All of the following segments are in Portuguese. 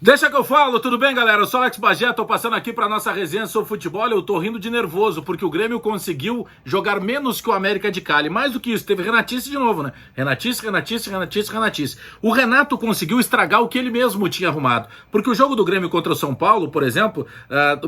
Deixa que eu falo, tudo bem, galera? Eu sou Alex Bagé, tô passando aqui pra nossa resenha sobre futebol. Eu tô rindo de nervoso, porque o Grêmio conseguiu jogar menos que o América de Cali. Mais do que isso, teve Renatice de novo, né? Renatice. O Renato conseguiu estragar o que ele mesmo tinha arrumado. Porque o jogo do Grêmio contra o São Paulo, por exemplo,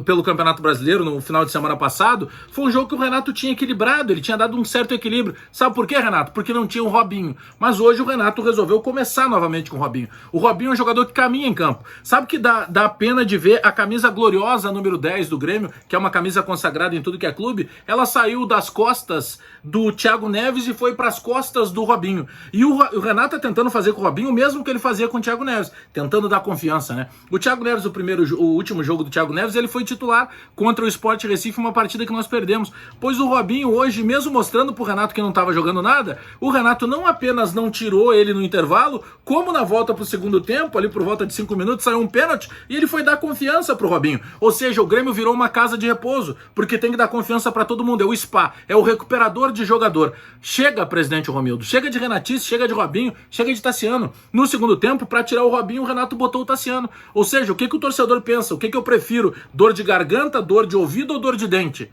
pelo Campeonato Brasileiro, no final de semana passado, foi um jogo que o Renato tinha equilibrado, ele tinha dado um certo equilíbrio. Sabe por quê, Renato? Porque não tinha o Robinho. Mas hoje o Renato resolveu começar novamente com o Robinho. O Robinho é um jogador que caminha em campo. Sabe que dá pena de ver a camisa gloriosa número 10 do Grêmio, que é uma camisa consagrada em tudo que é clube, ela saiu das costas do Thiago Neves e foi para as costas do Robinho. E o Renato tá tentando fazer com o Robinho o mesmo que ele fazia com o Thiago Neves, tentando dar confiança, né? O Thiago Neves, o último jogo do Thiago Neves, ele foi titular contra o Sport Recife, uma partida que nós perdemos. Pois o Robinho hoje, mesmo mostrando pro Renato que não estava jogando nada, o Renato não apenas não tirou ele no intervalo, como na volta pro segundo tempo, ali por volta de 5 minutos, saiu um pênalti e ele foi dar confiança pro Robinho. Ou seja, o Grêmio virou uma casa de repouso, porque tem que dar confiança para todo mundo. É o spa, é o recuperador de jogador. Chega, presidente Romildo, chega de Renatice, chega de Robinho, chega de Tassiano. No segundo tempo, para tirar o Robinho, o Renato botou o Tassiano. Ou seja, o que o torcedor pensa? O que eu prefiro? Dor de garganta, dor de ouvido ou dor de dente?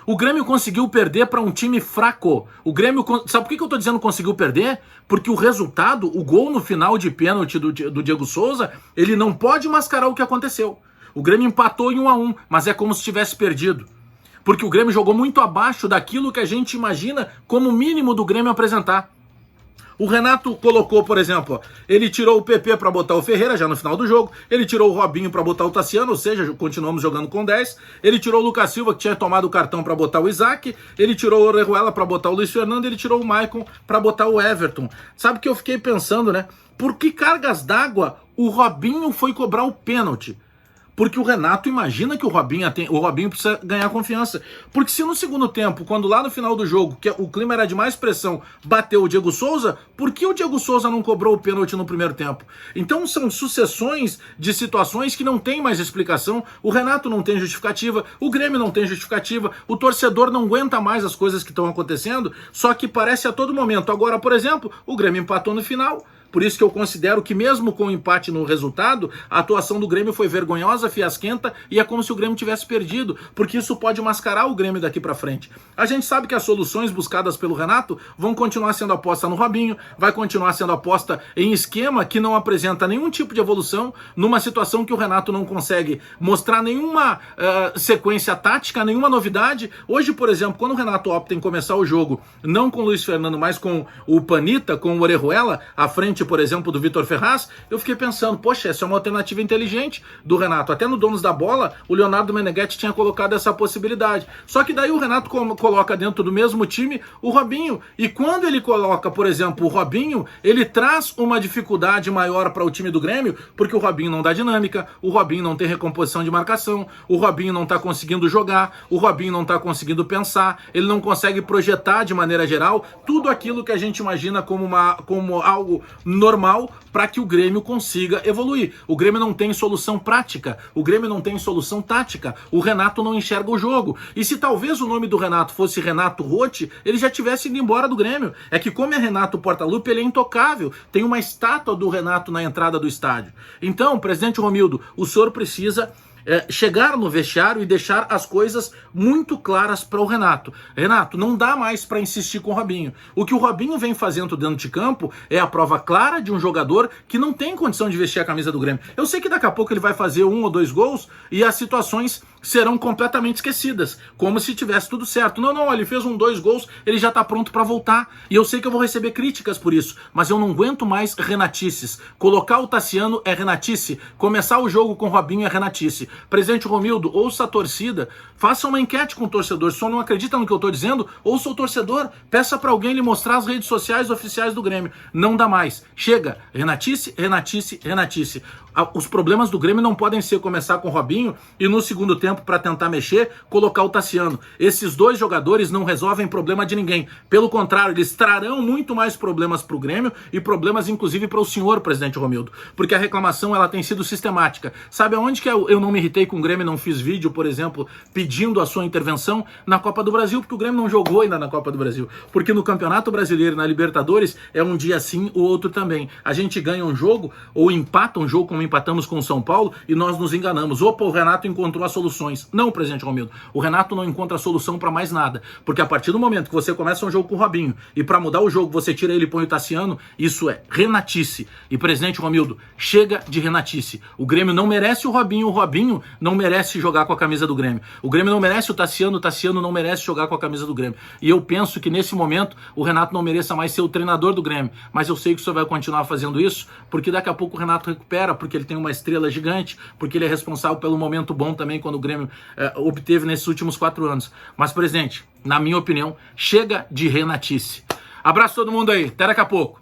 O Grêmio conseguiu perder para um time fraco. O Grêmio, sabe por que eu tô dizendo conseguiu perder? Porque o resultado, o gol no final de pênalti do Diego Souza, ele não pode mascarar o que aconteceu. O Grêmio empatou em 1-1, mas é como se tivesse perdido. Porque o Grêmio jogou muito abaixo daquilo que a gente imagina como mínimo do Grêmio apresentar. O Renato colocou, por exemplo, ele tirou o PP para botar o Ferreira já no final do jogo, ele tirou o Robinho para botar o Tassiano, ou seja, continuamos jogando com 10, ele tirou o Lucas Silva, que tinha tomado o cartão para botar o Isaac, ele tirou o Orejuela para botar o Luiz Fernando, ele tirou o Maicon para botar o Everton. Sabe que eu fiquei pensando, né? Por que cargas d'água o Robinho foi cobrar o pênalti? Porque o Renato imagina que o Robinho precisa ganhar confiança. Porque se no segundo tempo, quando lá no final do jogo, que o clima era de mais pressão, bateu o Diego Souza, por que o Diego Souza não cobrou o pênalti no primeiro tempo? Então são sucessões de situações que não tem mais explicação. O Renato não tem justificativa, o Grêmio não tem justificativa, o torcedor não aguenta mais as coisas que estão acontecendo, só que parece a todo momento. Agora, por exemplo, o Grêmio empatou no final. Por isso que eu considero que mesmo com o empate no resultado, a atuação do Grêmio foi vergonhosa, fiasquenta, e é como se o Grêmio tivesse perdido, porque isso pode mascarar o Grêmio daqui pra frente. A gente sabe que as soluções buscadas pelo Renato vão continuar sendo aposta no Robinho, vai continuar sendo aposta em esquema que não apresenta nenhum tipo de evolução, numa situação que o Renato não consegue mostrar nenhuma sequência tática, nenhuma novidade. Hoje, por exemplo, quando o Renato opta em começar o jogo, não com o Luiz Fernando, mas com o Panita, com o Orejuela, à frente, por exemplo, do Vitor Ferraz, eu fiquei pensando, poxa, essa é uma alternativa inteligente do Renato. Até no Donos da Bola, o Leonardo Meneghetti tinha colocado essa possibilidade. Só que daí o Renato coloca dentro do mesmo time o Robinho. E quando ele coloca, por exemplo, o Robinho, ele traz uma dificuldade maior para o time do Grêmio, porque o Robinho não dá dinâmica, o Robinho não tem recomposição de marcação, o Robinho não está conseguindo jogar, o Robinho não está conseguindo pensar, ele não consegue projetar de maneira geral tudo aquilo que a gente imagina como algo normal para que o Grêmio consiga evoluir. O Grêmio não tem solução prática, o Grêmio não tem solução tática, o Renato não enxerga o jogo. E se talvez o nome do Renato fosse Renato Rotti, ele já tivesse ido embora do Grêmio. É que como é Renato Portaluppi, ele é intocável. Tem uma estátua do Renato na entrada do estádio. Então, presidente Romildo, o senhor precisa chegar no vestiário e deixar as coisas muito claras para o Renato. Renato, não dá mais para insistir com o Robinho. O que o Robinho vem fazendo dentro de campo é a prova clara de um jogador que não tem condição de vestir a camisa do Grêmio. Eu sei que daqui a pouco ele vai fazer 1 ou 2 gols e as situações serão completamente esquecidas, como se tivesse tudo certo. Não, ele fez 1, 2 gols, ele já tá pronto para voltar. E eu sei que eu vou receber críticas por isso, mas eu não aguento mais renatices. Colocar o Tassiano é renatice, começar o jogo com o Robinho é renatice. Presidente Romildo, ouça a torcida, faça uma enquete com o torcedor. Se o senhor não acredita no que eu estou dizendo, ouça o torcedor, peça para alguém lhe mostrar as redes sociais oficiais do Grêmio. Não dá mais. Chega. Renatice. Os problemas do Grêmio não podem ser começar com o Robinho e no segundo tempo, para tentar mexer, colocar o Tassiano. Esses dois jogadores não resolvem problema de ninguém. Pelo contrário, eles trarão muito mais problemas para o Grêmio e problemas inclusive para o senhor, presidente Romildo. Porque a reclamação ela tem sido sistemática. Sabe aonde que eu não me irritei com o Grêmio e não fiz vídeo, por exemplo, pedindo a sua intervenção? Na Copa do Brasil, porque o Grêmio não jogou ainda na Copa do Brasil. Porque no Campeonato Brasileiro e na Libertadores é um dia sim, o outro também. A gente ganha um jogo ou empata um jogo como empatamos com o São Paulo e nós nos enganamos. Opa, o Renato encontrou as soluções. Não, presidente Romildo, o Renato não encontra a solução para mais nada, porque a partir do momento que você começa um jogo com o Robinho e para mudar o jogo você tira ele e põe o Tassiano, isso é renatice. E presidente Romildo, chega de renatice. O Grêmio não merece o Robinho não merece jogar com a camisa do Grêmio. O Grêmio não merece o Tassiano não merece jogar com a camisa do Grêmio. E eu penso que nesse momento o Renato não mereça mais ser o treinador do Grêmio, mas eu sei que o senhor vai continuar fazendo isso, porque daqui a pouco o Renato recupera, porque ele tem uma estrela gigante, porque ele é responsável pelo momento bom também quando o Grêmio obteve nesses últimos 4 anos. Mas, presidente, na minha opinião, chega de renatice. Abraço todo mundo aí, até daqui a pouco.